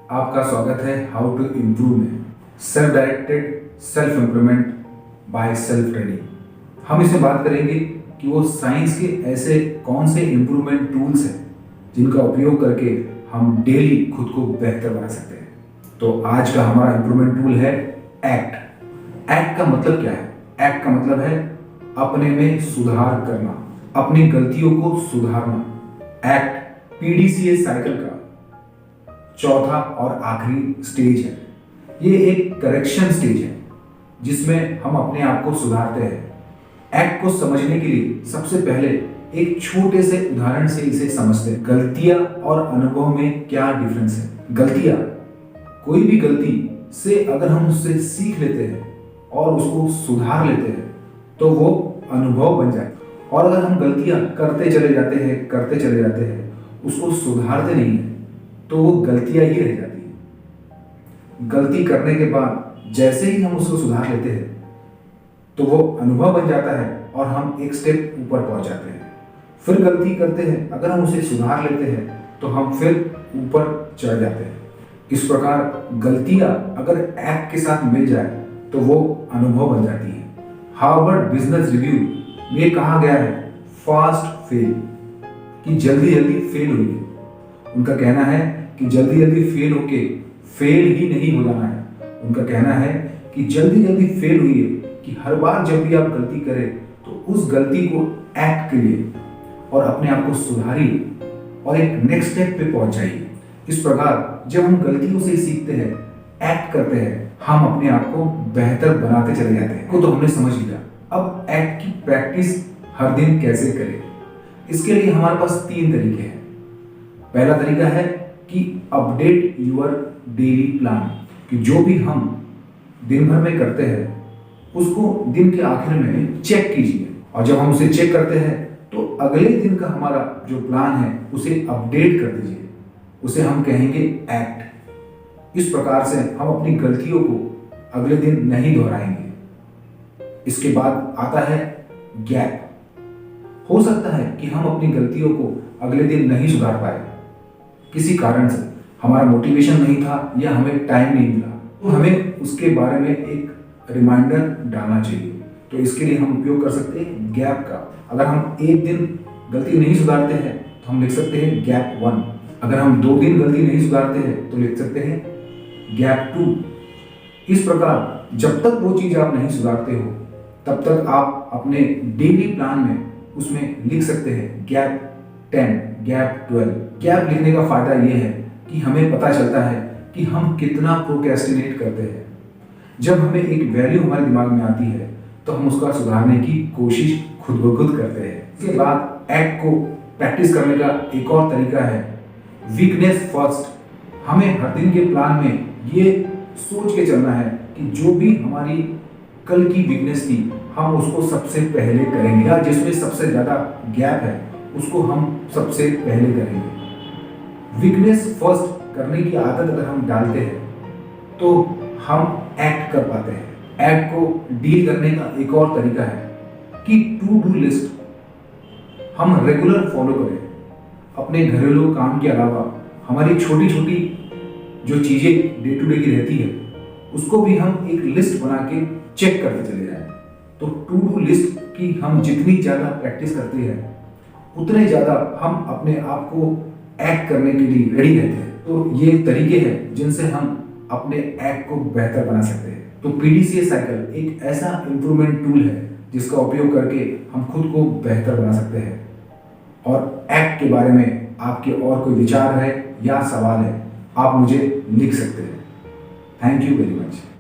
आपका स्वागत है हाउ टू इम्प्रूव में self directed self improvement by self training. हम इसमें बात करेंगे कि वो साइंस के ऐसे कौन से इम्प्रूवमेंट टूल्स हैं जिनका उपयोग करके हम डेली खुद को बेहतर बना सकते हैं। तो आज का हमारा इम्प्रूवमेंट टूल है एक्ट। एक्ट का मतलब क्या है? एक्ट का मतलब है अपने में सुधार करना, अपनी गलतियों को सुधारना। एक्ट पीडीसीए साइकिल का चौथा और आखिरी स्टेज है। ये एक करेक्शन स्टेज है जिसमें हम अपने आप को सुधारते हैं। एक्ट को समझने के लिए सबसे पहले एक छोटे से उदाहरण से इसे समझते हैं। गलतियां और अनुभव में क्या डिफरेंस है? गलतियां, कोई भी गलती से अगर हम उससे सीख लेते हैं और उसको सुधार लेते हैं तो वो अनुभव बन जाए। और अगर हम गलतियां करते चले जाते हैं उसको सुधारते नहीं है तो वो गलतियां ही रह जाती हैं। गलती करने के बाद जैसे ही हम उसको सुधार लेते हैं तो वो अनुभव बन जाता है और हम एक स्टेप ऊपर पहुंच जाते हैं। फिर गलती करते हैं, अगर हम उसे सुधार लेते हैं तो हम फिर ऊपर चढ़ जाते हैं। इस प्रकार गलतियां अगर एक्ट के साथ मिल जाए तो वो अनुभव बन जाती है। हार्वर्ड बिजनेस रिव्यू में कहा गया है फास्ट फेल, कि जल्दी जल्दी फेल हुई है। उनका कहना है कि जल्दी जल्दी फेल होके फेल ही नहीं हो जाना है। उनका कहना है कि जल्दी जल्दी फेल हुई है कि हर बार जब भी आप गलती करें तो उस गलती को एक्ट करिए और अपने आप को सुधारिए और एक नेक्स्ट स्टेप पे पहुंच जाइए। इस प्रकार जब हम गलतियों से सीखते हैं, एक्ट करते हैं, हम अपने आप को बेहतर बनाते चले जाते हैं। को तो हमने समझ लिया। अब एक्ट की प्रैक्टिस हर दिन कैसे करें? इसके लिए हमारे पास 3 तरीके हैं। पहला तरीका है कि अपडेट योर डेली प्लान, कि जो भी हम दिन भर में करते हैं उसको दिन के आखिर में चेक कीजिए। और जब हम उसे चेक करते हैं तो अगले दिन का हमारा जो प्लान है उसे अपडेट कर दीजिए। उसे हम कहेंगे एक्ट। इस प्रकार से हम अपनी गलतियों को अगले दिन नहीं दोहराएंगे। इसके बाद आता है गैप। हो सकता है कि हम अपनी गलतियों को अगले दिन नहीं सुधार पाए, किसी कारण से हमारा मोटिवेशन नहीं था या हमें टाइम नहीं मिला, तो हमें उसके बारे में एक रिमाइंडर डालना चाहिए। तो इसके लिए हम उपयोग कर सकते हैं गैप का। अगर हम एक दिन गलती नहीं सुधारते हैं तो हम लिख सकते हैं गैप 1। अगर हम 2 दिन गलती नहीं सुधारते हैं तो लिख सकते हैं गैप 2। इस प्रकार जब तक वो चीज आप नहीं सुधारते हो तब तक आप अपने डेली प्लान में उसमें लिख सकते हैं गैप 10, गैप 12। गैप लिखने का फायदा ये है कि हमें पता चलता है कि हम कितना प्रोक्रेस्टिनेट करते हैं। जब हमें एक वैल्यू हमारे दिमाग में आती है तो हम उसका सुधारने की कोशिश खुद ब खुद करते हैं। इसके बाद एक्ट को प्रैक्टिस करने का एक और तरीका है वीकनेस फर्स्ट। हमें हर दिन के प्लान में ये सोच के चलना है कि जो भी हमारी कल की वीकनेस थी हम उसको सबसे पहले करेंगे, या जिसमें सबसे ज्यादा गैप है उसको हम सबसे पहले करेंगे। वीकनेस फर्स्ट करने की आदत अगर हम डालते हैं तो हम एक्ट कर पाते हैं। एक्ट को डील करने का एक और तरीका है कि टू डू लिस्ट हम रेगुलर फॉलो करें। अपने घरेलू काम के अलावा हमारी छोटी छोटी जो चीजें डे टू डे की रहती है उसको भी हम एक लिस्ट बना के चेक करते चले जाएं। तो टू डू लिस्ट की हम जितनी ज्यादा प्रैक्टिस करते हैं उतने ज्यादा हम अपने आप को एक्ट करने के लिए रेडी रहते हैं। तो ये तरीके हैं जिनसे हम अपने एक्ट को बेहतर बना सकते हैं। तो पीडीसीए साइकिल एक ऐसा इंप्रूवमेंट टूल है जिसका उपयोग करके हम खुद को बेहतर बना सकते हैं। और एक्ट के बारे में आपके और कोई विचार है या सवाल है, आप मुझे लिख सकते हैं। Thank you very much.